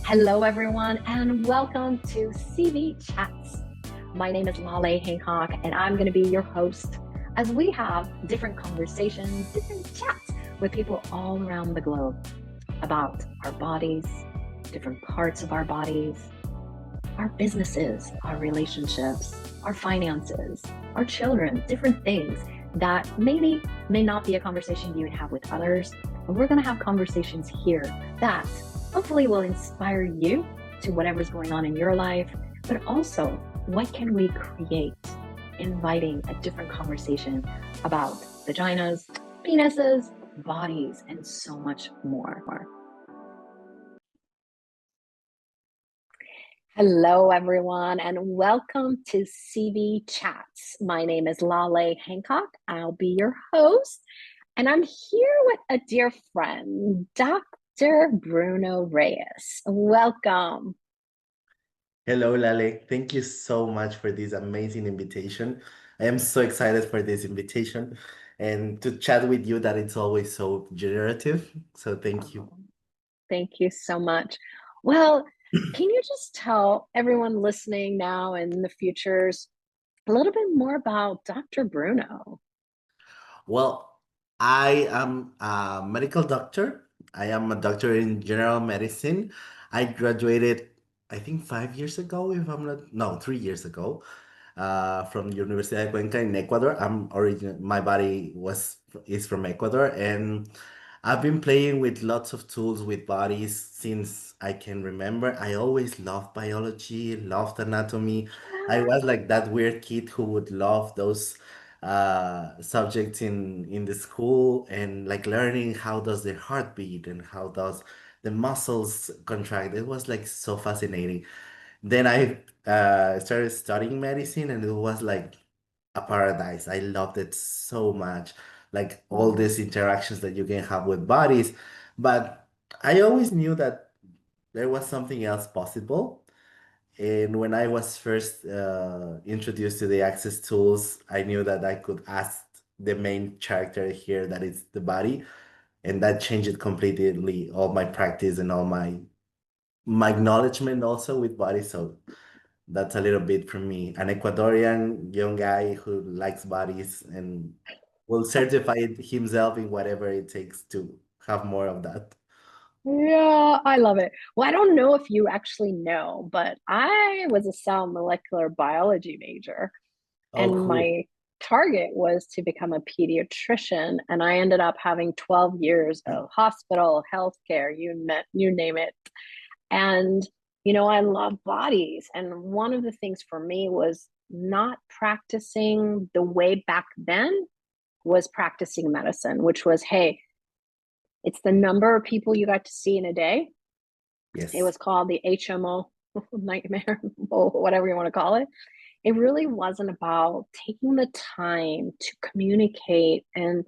Hello, everyone, and welcome to CV Chats. My name is Lale Hancock, and I'm going to be your host as we have different conversations, different chats with people all around the globe about our bodies, different parts of our bodies, our businesses, our relationships, our finances, our children, different things that maybe may not be a conversation you would have with others. And we're going to have conversations here that hopefully will inspire you to whatever's going on in your life, but also what can we create inviting a different conversation about vaginas, penises, bodies, and so much more. Hello, everyone, and welcome to CV Chats. My name is Lale Hancock. I'll be your host, and I'm here with a dear friend, Dr. Bruno Reyes. Welcome. Hello, Lale. Thank you so much for this amazing invitation. I am so excited for this invitation and to chat with you that it's always so generative. So thank you. Oh, thank you so much. Well, can you just tell everyone listening now and in the futures a little bit more about Dr. Bruno? Well, I am a medical doctor. I am a doctor in general medicine. I graduated, I think 5 years ago, if I'm not, no, 3 years ago, from University of Cuenca in Ecuador. My body is from Ecuador, and I've been playing with lots of tools with bodies since I can remember. I always loved biology, loved anatomy. I was like that weird kid who would love those subjects in the school and like learning how does their heart beat and how does the muscles contract. It was like so fascinating. Then I started studying medicine and it was like a paradise. I loved it so much, like all Mm. these interactions that you can have with bodies. But I always knew that there was something else possible. And when I was first introduced to the access tools, I knew that I could ask the main character here, that is the body, and that changed it completely, all my practice and all my acknowledgement also with body. So that's a little bit from me, an Ecuadorian young guy who likes bodies and will certify himself in whatever it takes to have more of that. Yeah, I love it. Well, I don't know if you actually know, but I was a cell molecular biology major, Oh, and cool. my target was to become a pediatrician. And I ended up having 12 years of hospital, healthcare, you name it. And, I love bodies. And one of the things for me was not practicing the way back then was practicing medicine, which was, hey, it's the number of people you got to see in a day. It Yes. was called the HMO nightmare, or whatever you want to call it. It really wasn't about taking the time to communicate and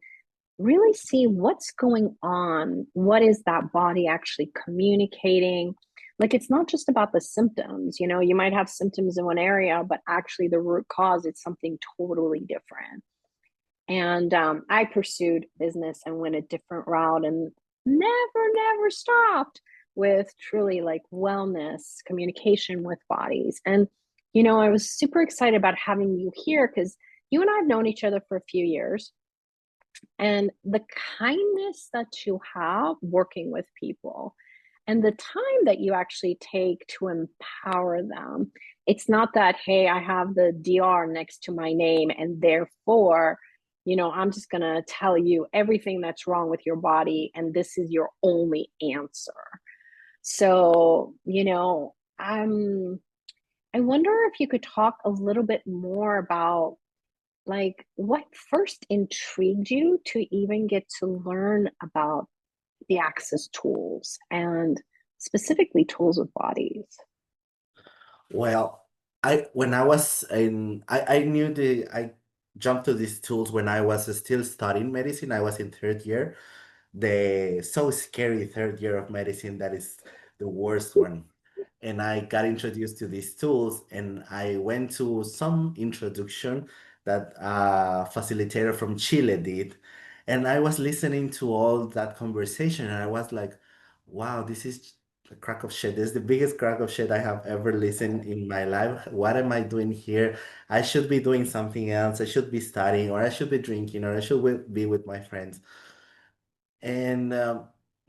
really see what's going on. What is that body actually communicating? Like, it's not just about the symptoms. You might have symptoms in one area, but actually, the root cause is something totally different. And I pursued business and went a different route and never stopped with truly like wellness, communication with bodies. And, I was super excited about having you here because you and I have known each other for a few years. And the kindness that you have working with people and the time that you actually take to empower them. It's not that, hey, I have the DR next to my name and therefore, I'm just going to tell you everything that's wrong with your body and this is your only answer. So, I wonder if you could talk a little bit more about like what first intrigued you to even get to learn about the access tools and specifically tools with bodies. Well, I knew I jumped to these tools when I was still studying medicine. I was in third year, the so scary third year of medicine that is the worst one. And I got introduced to these tools, and I went to some introduction that a facilitator from Chile did. And I was listening to all that conversation, and I was like, wow, this is A crack of shit. This is the biggest crack of shit I have ever listened in my life. What am I doing here? I should be doing something else. I should be studying, or I should be drinking, or I should be with my friends. And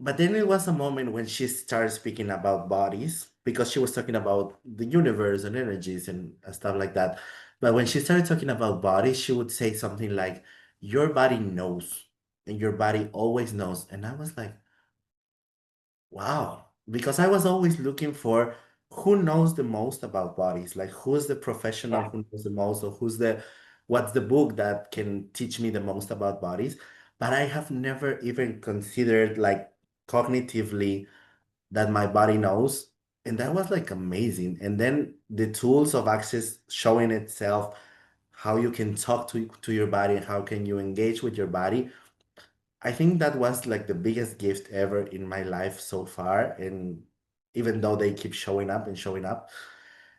but then it was a moment when she started speaking about bodies because she was talking about the universe and energies and stuff like that. But when she started talking about bodies, she would say something like, "Your body knows, and your body always knows." And I was like, wow, because I was always looking for who knows the most about bodies, like who's the professional Yeah. who knows the most, or what's the book that can teach me the most about bodies. But I have never even considered like cognitively that my body knows. And that was like amazing. And then the tools of access showing itself, how you can talk to your body, how can you engage with your body. I think that was like the biggest gift ever in my life so far. And even though they keep showing up and showing up.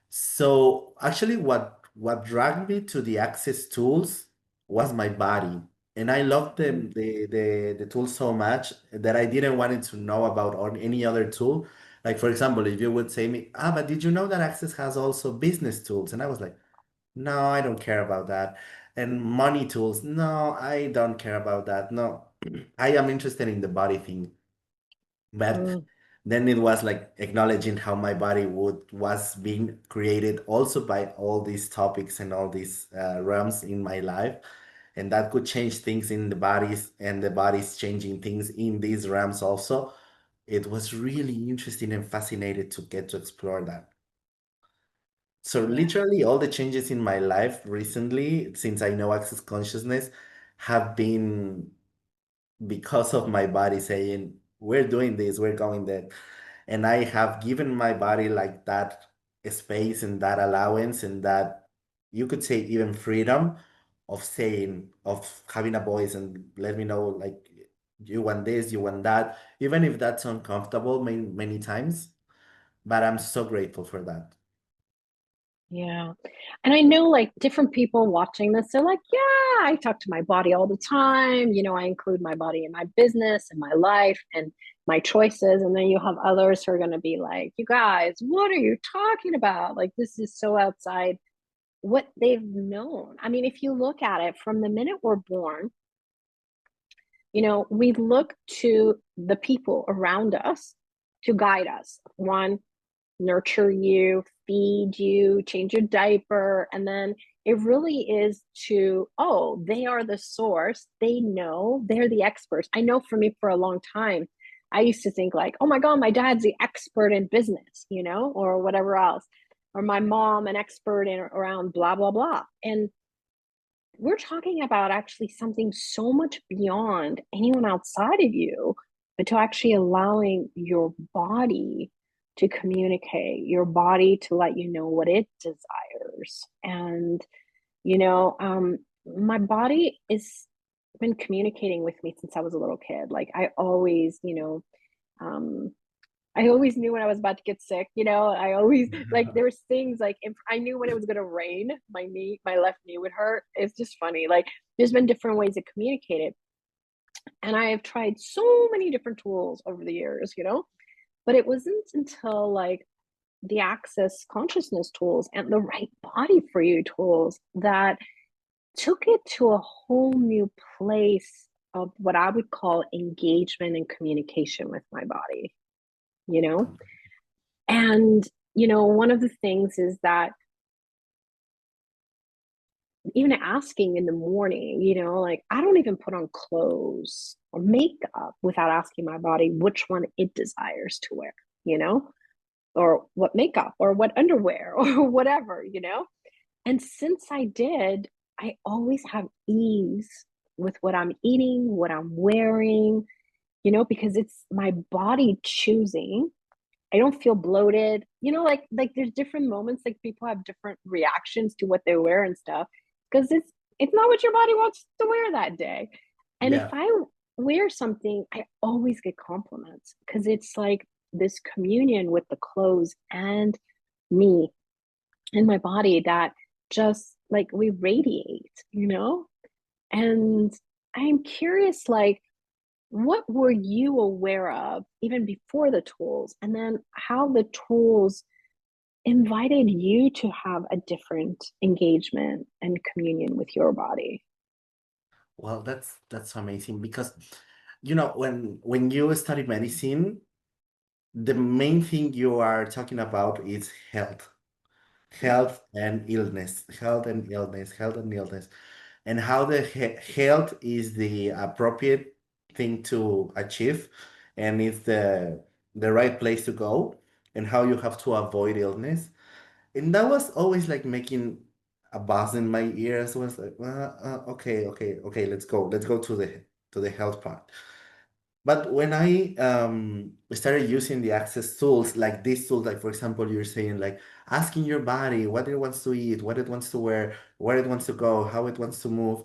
So actually what dragged me to the Access tools was my body. And I loved Mm. them, the tool so much that I didn't want to know about on any other tool. Like for example, if you would say me, but did you know that Access has also business tools? And I was like, no, I don't care about that. And money tools, no, I don't care about that. No, I am interested in the body thing. But Mm. then it was like acknowledging how my body would was being created also by all these topics and all these realms in my life. And that could change things in the bodies and the bodies changing things in these realms also. It was really interesting and fascinated to get to explore that. So Yeah. literally all the changes in my life recently, since I know Access Consciousness, have been because of my body saying, we're doing this, we're going there. And I have given my body like that space and that allowance and that you could say even freedom of saying, of having a voice and let me know like you want this, you want that, even if that's uncomfortable many times. But I'm so grateful for that. Yeah. And I know like different people watching this, they're like, yeah, I talk to my body all the time. I include my body in my business and my life and my choices. And then you have others who are going to be like, you guys, what are you talking about? Like, this is so outside what they've known. I mean, if you look at it from the minute we're born, we look to the people around us to guide us. One, nurture you, feed you, change your diaper. And then it really is oh, they are the source. They know, they're the experts. I know for me for a long time, I used to think like, oh my God, my dad's the expert in business, or whatever else. Or my mom, an expert in around blah, blah, blah. And we're talking about actually something so much beyond anyone outside of you, but to actually allowing your body to communicate, your body to let you know what it desires. And, you know, um, my body is been communicating with me since I was a little kid. Like um, I always knew when I was about to get sick, I always like there was things like if I knew when it was gonna rain, my left knee would hurt. It's just funny. Like there's been different ways to communicate it. And I have tried so many different tools over the years, but it wasn't until like the Access consciousness tools and the right body for you tools that took it to a whole new place of what I would call engagement and communication with my body, you know? And, one of the things is that even asking in the morning, like I don't even put on clothes or makeup without asking my body which one it desires to wear, or what makeup or what underwear or whatever, And since I did, I always have ease with what I'm eating, what I'm wearing, because it's my body choosing. I don't feel bloated. Like there's different moments like people have different reactions to what they wear and stuff because it's not what your body wants to wear that day. And if Yeah. I wear something, I always get compliments because it's like this communion with the clothes and me and my body that just like we radiate. And I'm curious like what were you aware of even before the tools? And then how the tools invited you to have a different engagement and communion with your body. Well, that's amazing because when you study medicine, the main thing you are talking about is health. Yeah, Health and illness, health and illness, health and illness, and how the health is the appropriate thing to achieve, and it's the right place to go, and how you have to avoid illness. And that was always like making a buzz in my ears. Was like, okay, okay, okay, let's go to the health part. But when I started using the access tools, like these tools, like for example, you're saying like asking your body what it wants to eat, what it wants to wear, where it wants to go, how it wants to move.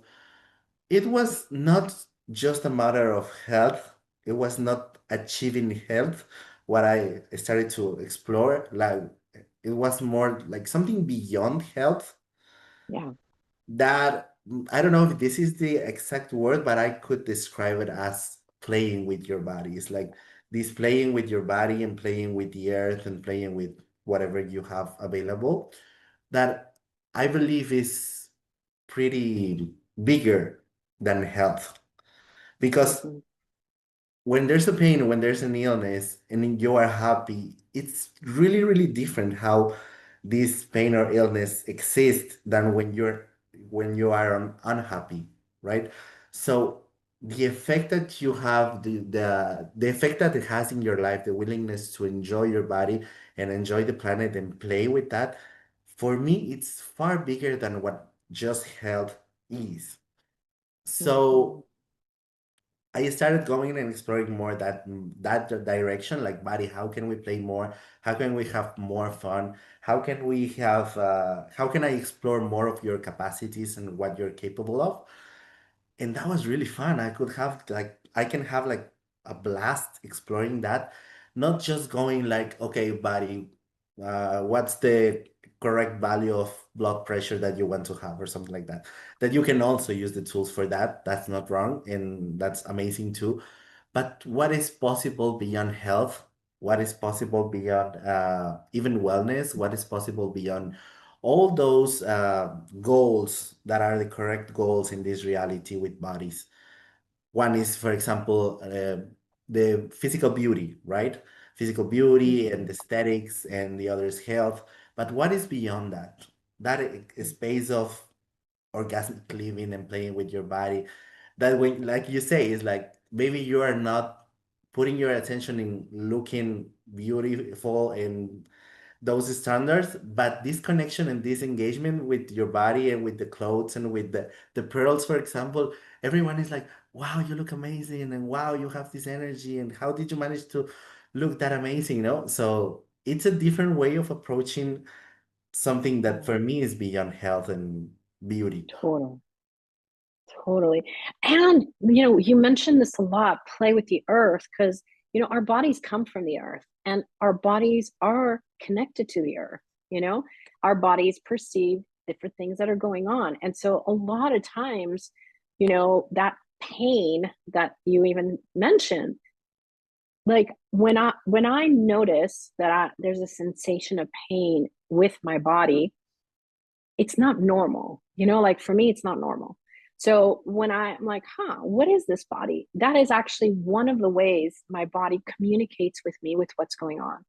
It was not just a matter of health. It was not achieving health. What I started to explore, like it was more like something beyond health yeah, that I don't know if this is the exact word, but I could describe it as playing with your body. It's like this playing with your body and playing with the earth and playing with whatever you have available that I believe is pretty bigger than health. Because mhm, when there's a pain, when there's an illness, and you are happy, it's really, really different how this pain or illness exists than when you are unhappy, right? So the effect that you have, the effect that it has in your life, the willingness to enjoy your body and enjoy the planet and play with that, for me, it's far bigger than what just health is. mhm, So I started going and exploring more that direction, like body, how can we play more? How can we have more fun? How can I explore more of your capacities and what you're capable of? And that was really fun. I can have like a blast exploring that, not just going like, okay, buddy, what's the correct value of blood pressure that you want to have or something like that. That you can also use the tools for that. That's not wrong, and that's amazing too. But what is possible beyond health? What is possible beyond even wellness? What is possible beyond all those goals that are the correct goals in this reality with bodies? One is, for example, the physical beauty, right? Physical beauty and mhm, aesthetics, and the other is health. But what is beyond that? That space of orgasmic living and playing with your body, that when like you say is like maybe you are not putting your attention in looking beautiful and those standards, but this connection and this engagement with your body and with the clothes and with the pearls, for example, everyone is like, wow, you look amazing, and wow, you have this energy, and how did you manage to look that amazing, so it's a different way of approaching something that yeah, for me is beyond health and beauty. totally. Totally. And, you mentioned this a lot, play with the earth, because, our bodies come from the earth and our bodies are connected to the earth, you know, our bodies perceive different things that are going on. And so a lot of times, that pain that you even mentioned, like when I notice that there's a sensation of pain with my body, it's not normal. Like for me, it's not normal. So when I'm like, what is this body? That is actually one of the ways my body communicates with me with what's going on.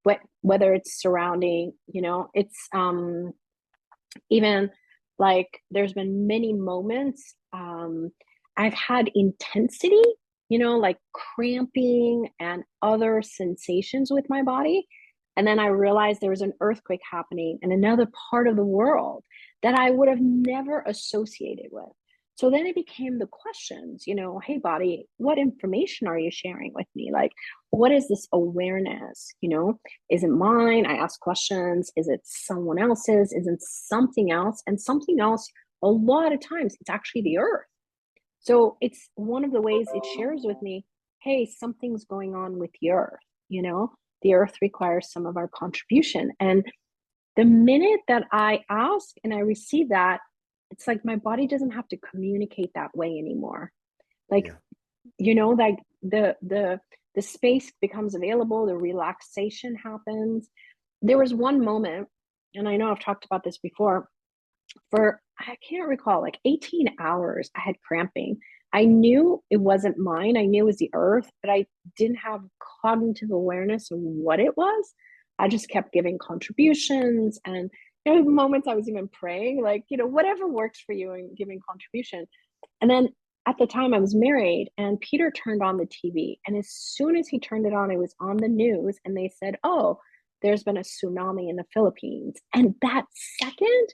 But whether it's surrounding, it's even like there's been many moments I've had intensity, like cramping and other sensations with my body. And then I realized there was an earthquake happening in another part of the world that I would have never associated with. So then it became the questions, hey, body, what information are you sharing with me? Like, what is this awareness? Is it mine? I ask questions. Is it someone else's? Is it something else? And something else, a lot of times, it's actually the earth. So it's one of the ways it shares with me, hey, something's going on with the earth. The earth requires some of our contribution. And the minute that I ask and I receive that, it's like my body doesn't have to communicate that way anymore. Like Yeah. like the space becomes available, the relaxation happens. There was one moment, and I know I've talked about this before, for I can't recall, like 18 hours, I had cramping. I knew it wasn't mine. I knew it was the earth, but I didn't have cognitive awareness of what it was. I just kept giving contributions, and moments I was even praying, like, whatever works for you and giving contribution. And then at the time I was married, and Peter turned on the TV. And as soon as he turned it on, it was on the news, and they said, "Oh, there's been a tsunami in the Philippines." And that second,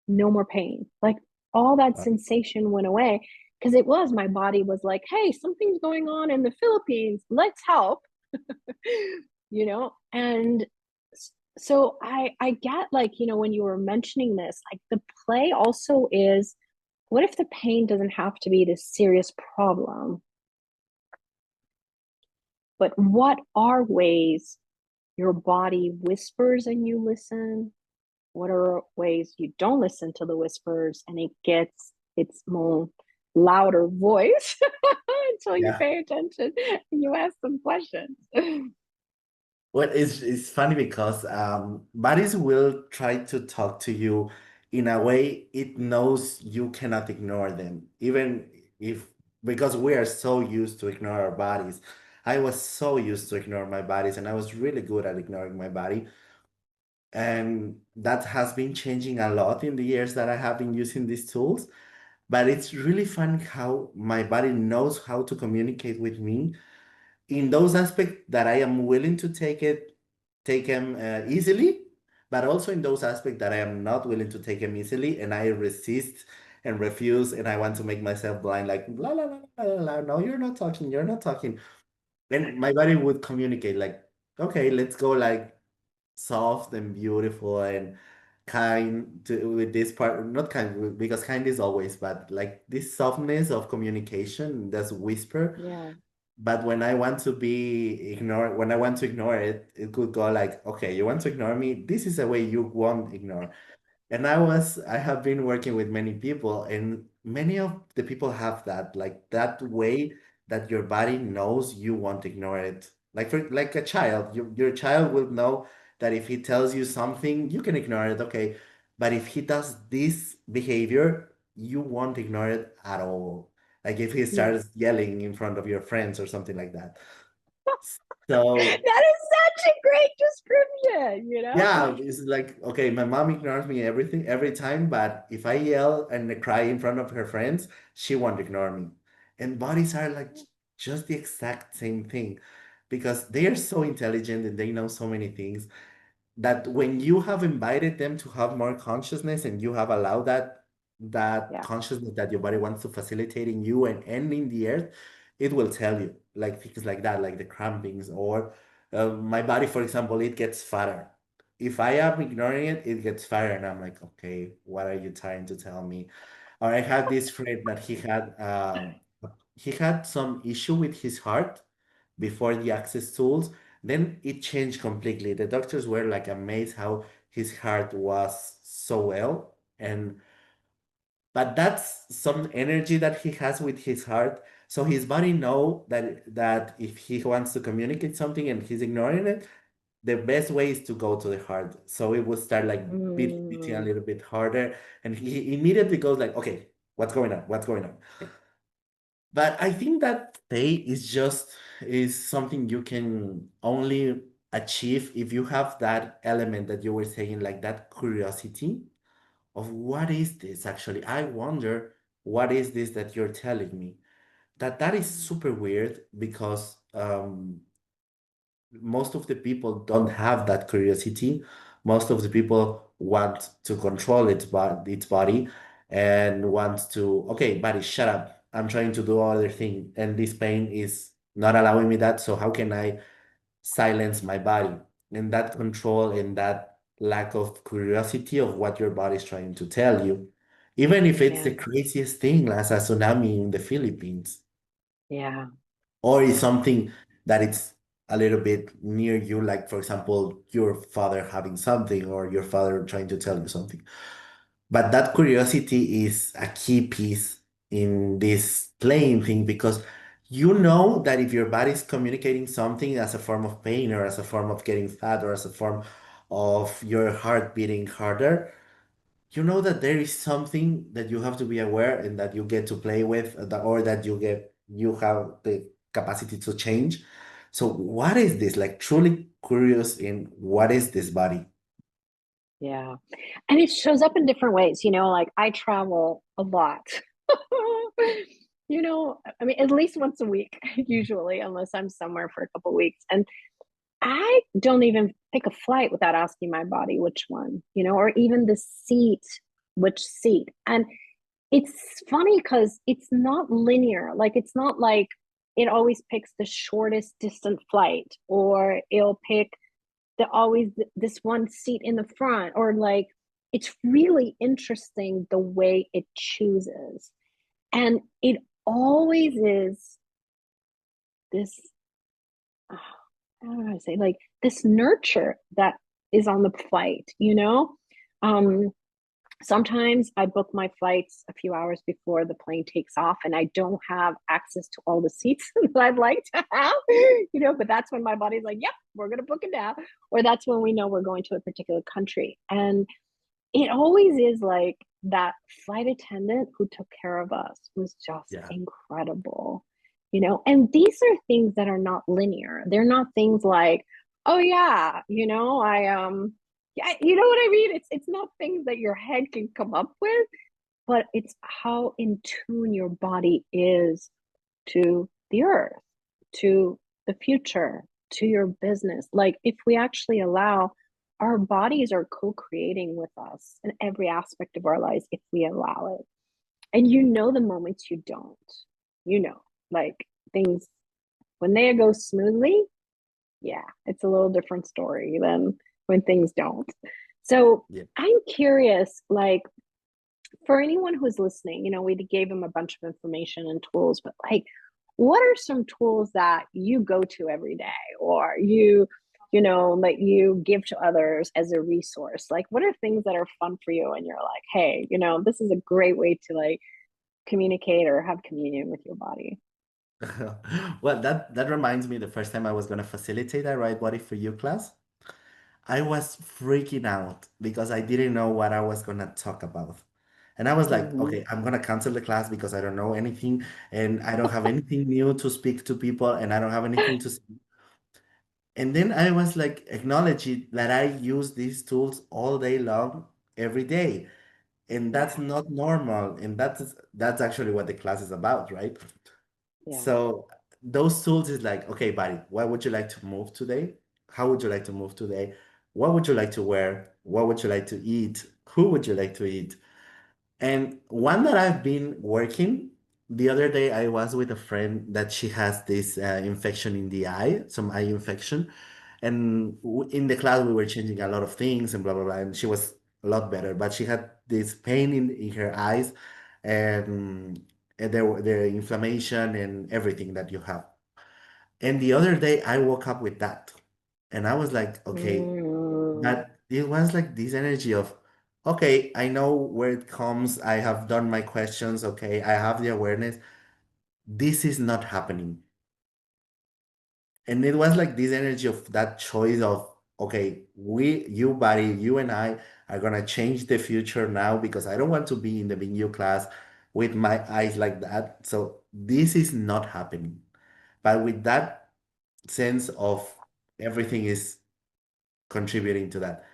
no more pain. Like all that sensation went away, because my body was like, "Hey, something's going on in the Philippines. Let's help." And so I get, like, when you were mentioning this, like the play also is, what if the pain doesn't have to be this serious problem, but what are ways your body whispers and you listen? What are ways you don't listen to the whispers and it gets its more louder voice until you Yeah. pay attention and you ask some questions? Well, it's funny because bodies will try to talk to you in a way it knows you cannot ignore them, even if because we are so used to ignore our bodies. I was so used to ignore my bodies, and I was really good at ignoring my body. And that has been changing a lot in the years that I have been using these tools. But it's really fun how my body knows how to communicate with me in those aspects that I am willing to take them easily, but also in those aspects that I am not willing to take them easily, and I resist and refuse, and I want to make myself blind, like la la la la la. La. No, you're not talking. You're not talking. And my body would communicate like, okay, let's go like soft and beautiful and kind with this part, not kind because kind is always, but like this softness of communication, this whisper. Yeah, But when I want to be ignored, when I want to ignore it, it could go like, okay, you want to ignore me? This is a way you won't ignore. And I have been working with many people, and many of the people have that, like that way that your body knows you won't ignore it. Like a child, your child will know that if he tells you something, you can ignore it, okay. But if he does this behavior, you won't ignore it at all. Like if he yeah. starts yelling in front of your friends or something like that. So That is such a great description. yeah, it's like, okay, my mom ignores me every time, but if I yell and cry in front of her friends, she won't ignore me. And bodies are like just the exact same thing because they are so intelligent and they know so many things that when you have invited them to have more consciousness and you have allowed that Yeah, consciousness that your body wants to facilitate in you and in the earth, it will tell you like things like that, like the crampings or my body, for example, it gets fatter. If I am ignoring it, it gets fatter, and I'm like, okay, what are you trying to tell me? Or I had this friend that he had some issue with his heart before the access tools. Then it changed completely. The doctors were like amazed how his heart was so well. And but that's some energy that he has with his heart. So his body know that if he wants to communicate something and he's ignoring it, the best way is to go to the heart. So it will start like beating a mm, little bit harder. And he immediately goes like, okay, what's going on? What's going on? But I think that state is something you can only achieve if you have that element that you were saying, like that curiosity of what is this actually? I wonder what is this that you're telling me? That is super weird because most of the people don't have that curiosity. Most of the people want to control its body and want to, okay, body, shut up. I'm trying to do other thing, and this pain is not allowing me that. So how can I silence my body? And that control and that lack of curiosity of what your body is trying to tell you, even if it's yeah, the craziest thing, as a tsunami in the Philippines yeah, or is something that it's a little bit near you, like for example, your father having something or your father trying to tell you something. But that curiosity is a key piece in this playing thing because You know that if your body is communicating something as a form of pain or as a form of getting fat or as a form of your heart beating harder, you know that there is something that you have to be aware and that you get to play with or that you have the capacity to change. So what is this? Like truly curious in what is this body? Yeah. And it shows up in different ways, like I travel a lot. I mean, at least once a week, usually, unless I'm somewhere for a couple weeks. And I don't even pick a flight without asking my body which one, or even the seat, which seat. And it's funny because it's not linear. Like, it's not like it always picks the shortest distant flight, or it'll pick this one seat in the front, or like it's really interesting the way it chooses. And it always is this, how do I say, like this nurture that is on the flight. Um, Sometimes I book my flights a few hours before the plane takes off, and I don't have access to all the seats that I'd like to have, but that's when my body's like, yep, we're going to book it now. Or that's when we know we're going to a particular country. And it always is like that flight attendant who took care of us was just Yeah. incredible. And these are things that are not linear. They're not things like, oh yeah, yeah, you know what I mean? It's not things that your head can come up with, but it's how in tune your body is to the earth, to the future, to your business. Like, if we actually allow, our bodies are co-creating with us in every aspect of our lives if we allow it. And the moments you don't, you know, like things when they go smoothly, yeah, it's a little different story than when things don't. So Yeah. I'm curious, like, for anyone who's listening, we gave them a bunch of information and tools, but like, what are some tools that you go to every day, or that you give to others as a resource? Like, what are things that are fun for you? And you're like, hey, this is a great way to like communicate or have communion with your body. Well, that reminds me the first time I was gonna facilitate a right body for you class. I was freaking out because I didn't know what I was gonna talk about. And I was like, Mhm. okay, I'm gonna cancel the class because I don't know anything and I don't have anything new to speak to people and I don't have anything to say. And then I was like acknowledging that I use these tools all day long, every day. And that's Yeah, not normal. And that's actually what the class is about, right? yeah. So those tools is like, okay, buddy, what would you like to move today? How would you like to move today? What would you like to wear? What would you like to eat? Who would you like to eat? And one that I've been working, the other day I was with a friend that she has this infection in the eye, some eye infection. And in the class we were changing a lot of things and blah, blah, blah. And she was a lot better, but she had this pain in her eyes and, the inflammation and everything that you have. And the other day I woke up with that. And I was like, okay, Mm, but it was like this energy of, okay, I know where it comes. I have done my questions. Okay, I have the awareness. This is not happening. And it was like this energy of that choice of, okay, you, buddy, you and I are gonna change the future now because I don't want to be in the BU class with my eyes like that. So this is not happening. But with that sense of everything is contributing to that.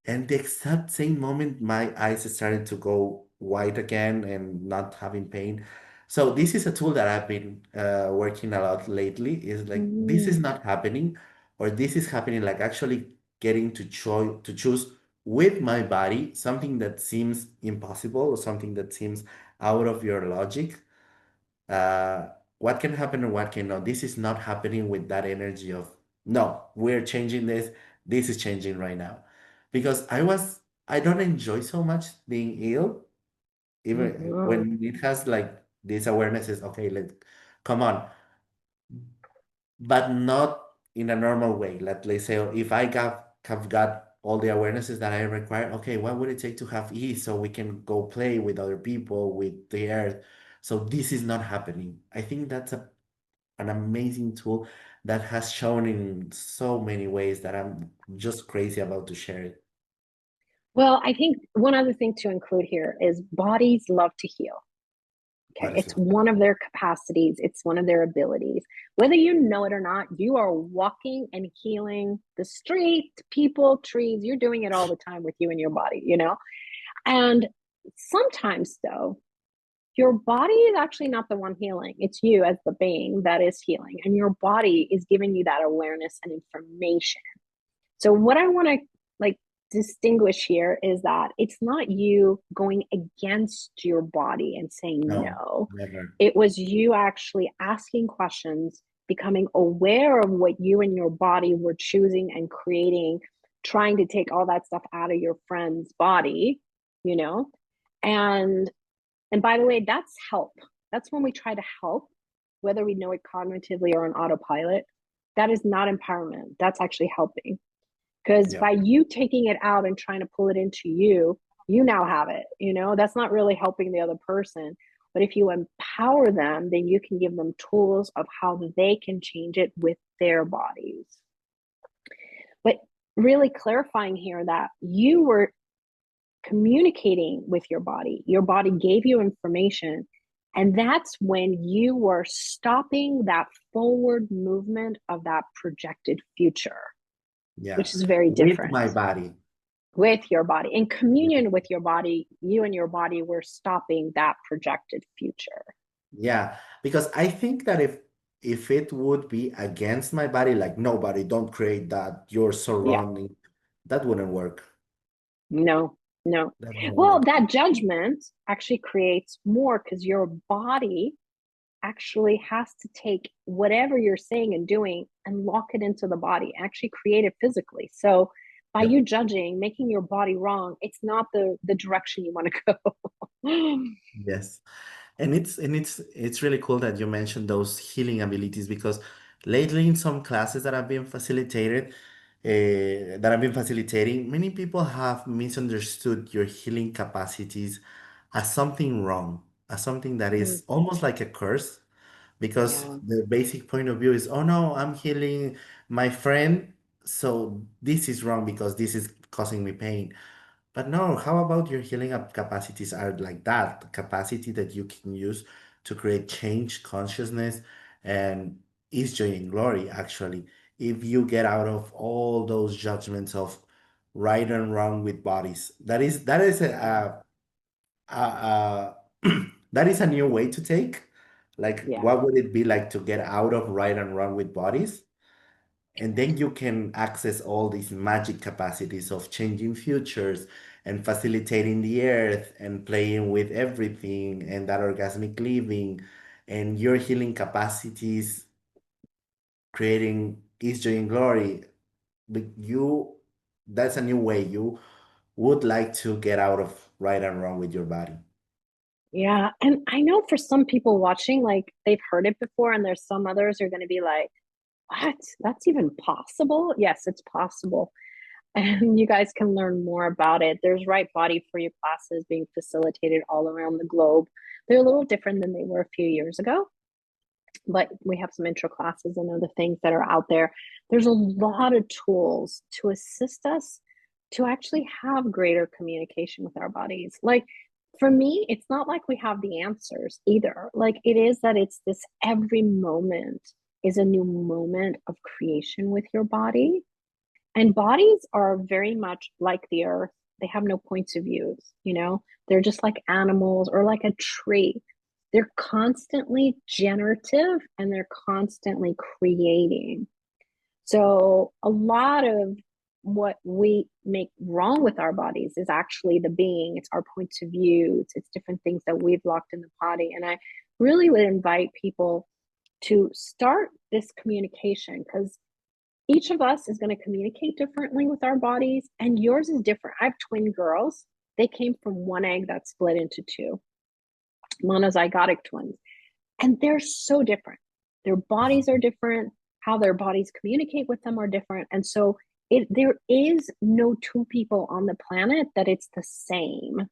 And the exact same moment, my eyes started to go white again and not having pain. So this is a tool that I've been working a lot lately. Is like this is mm, not happening, or this is happening. Like actually getting to choose with my body something that seems impossible or something that seems out of your logic, what can happen and what cannot. This is not happening with that energy of, no, we're changing this. This is changing right now. Because I don't enjoy so much being ill, even mhm, when it has like this awareness is okay, come on, but not in a normal way. Let's say if have got all the awarenesses that I require, okay, what would it take to have ease so we can go play with other people, with the earth? So this is not happening. I think that's a an amazing tool that has shown in so many ways that I'm just crazy about to share it. Well, I think one other thing to include here is bodies love to heal. Okay. That is It's love. one of their capacities, it's one of their abilities. Whether you know it or not, you are walking and healing the street, people, trees. You're doing it all the time with you and your body, you know? And sometimes, though, your body is actually not the one healing. It's you as the being that is healing, and your body is giving you that awareness and information. So what I want to like distinguish here is that it's not you going against your body and saying No, no. never. It was you actually asking questions, becoming aware of what you and your body were choosing and creating, trying to take all that stuff out of your friend's body, you know? And and by the way, that's help. That's when we try to help, whether we know it cognitively or on autopilot. That is not empowerment. That's actually helping. Because Yeah. by you taking it out and trying to pull it into you, you now have it. You know, that's not really helping the other person. But if you empower them, then you can give them tools of how they can change it with their bodies. But really clarifying here that you were communicating with your body gave you information. And that's when you were stopping that forward movement of that projected future, Yeah. which is very With different. my body. With your body, in Yeah. communion with your body, you and your body were stopping that projected future. Yeah, because I think that if it would be against my body, like nobody, don't create that, your Yeah, surrounding, that wouldn't work. no, no. That wouldn't Well, work. that judgment actually creates more because your body actually has to take whatever you're saying and doing and lock it into the body, actually create it physically. So by you Yep. judging, making your body wrong, it's not the direction you want to go. Yes. And it's really cool that you mentioned those healing abilities because lately in some classes that I've been facilitating, many people have misunderstood your healing capacities as something wrong, as something that Mm, is almost like a curse, because yeah, the basic point of view is, oh no, I'm healing my friend, so this is wrong because this is causing me pain. But no, how about your healing up capacities are like that, the capacity that you can use to create change, consciousness, and is joy and glory, actually. If you get out of all those judgments of right and wrong with bodies, that is yeah, that is a new way to take. Like, yeah, what would it be like to get out of right and wrong with bodies? And then you can access all these magic capacities of changing futures and facilitating the earth and playing with everything and that orgasmic living and your healing capacities, creating ease, joy, and glory. But that's a new way. You would like to get out of right and wrong with your body. yeah. And I know for some people watching, like they've heard it before, and there's some others who are going to be like, what? That's even possible? Yes, it's possible. And you guys can learn more about it. There's right body for you classes being facilitated all around the globe. They're a little different than they were a few years ago, but we have some intro classes and other things that are out there. There's a lot of tools to assist us to actually have greater communication with our bodies. Like for me, it's not like we have the answers either. Like it is that it's this every moment is a new moment of creation with your body. And bodies are very much like the earth. They have no points of views, you know? They're just like animals or like a tree. They're constantly generative and they're constantly creating. So a lot of what we make wrong with our bodies is actually the being, it's our points of view, it's different things that we've locked in the body. And I really would invite people to start this communication because each of us is going to communicate differently with our bodies, and yours is different. I have twin girls. They came from one egg that split into two, monozygotic twins, and they're so different. Their bodies are different. How their bodies communicate with them are different. And so there is no two people on the planet that it's the same.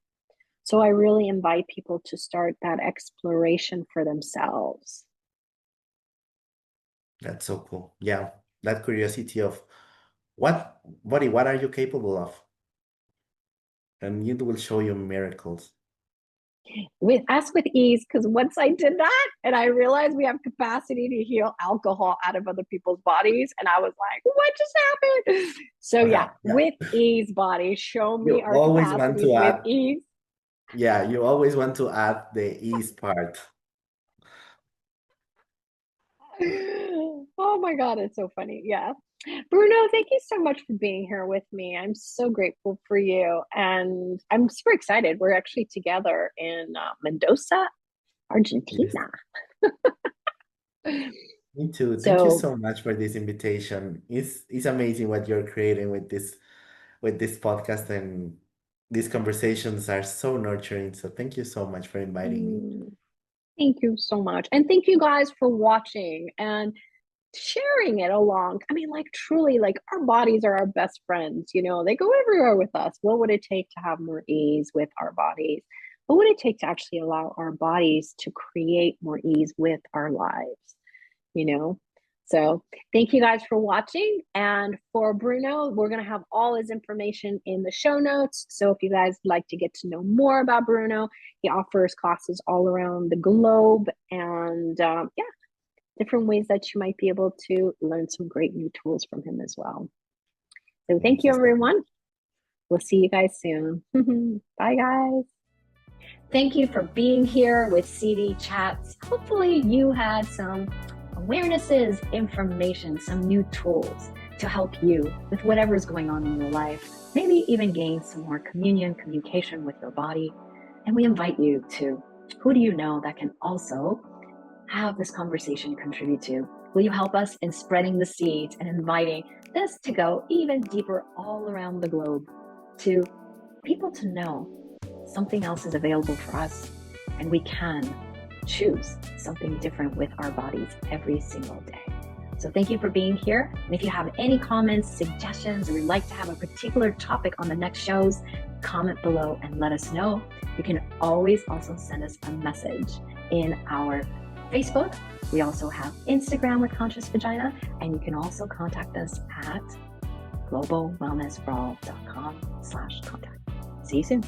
So I really invite people to start that exploration for themselves. That's so cool. Yeah, that curiosity of what are you capable of? And it will show you miracles. With ease, because once I did that and I realized we have capacity to heal alcohol out of other people's bodies, and I was like, what just happened? So yeah, Okay, yeah. with ease, body, show You me our always want capacities to with add, ease. yeah, you always want to add the ease part. Oh my God, it's so funny. Yeah. Bruno, thank you so much for being here with me. I'm so grateful for you. And I'm super excited. We're actually together in Mendoza, Yes. Argentina. Me too. Thank you So, so much for this invitation. It's amazing what you're creating with this podcast, and these conversations are so nurturing. So thank you so much for inviting me. mm, thank you so much. And thank you guys for watching and sharing it along. I mean, like, truly, like, our bodies are our best friends. They go everywhere with us. What would it take to have more ease with our bodies? What would it take to actually allow our bodies to create more ease with our lives? you know so thank you guys for watching. And for Bruno, we're going to have all his information in the show notes. So if you guys like to get to know more about Bruno, he offers classes all around the globe, and yeah, different ways that you might be able to learn some great new tools from him as well. So thank Thank you, you so much. everyone. We'll see you guys soon. Bye, guys. Thank you for being here with CD Chats. Hopefully you had some awarenesses, information, some new tools to help you with whatever's going on in your life. Maybe even gain some more communication with your body. And we invite you to, who do you know that can also have this conversation contribute to? Will you help us in spreading the seeds and inviting this to go even deeper all around the globe, to people to know something else is available for us, and we can choose something different with our bodies every single day. So thank you for being here. And if you have any comments, suggestions, or would like to have a particular topic on the next shows, comment below and let us know. You can always also send us a message in our Facebook. We also have Instagram with Conscious Vagina, and you can also contact us at globalwellnessforall.com/contact. See you soon.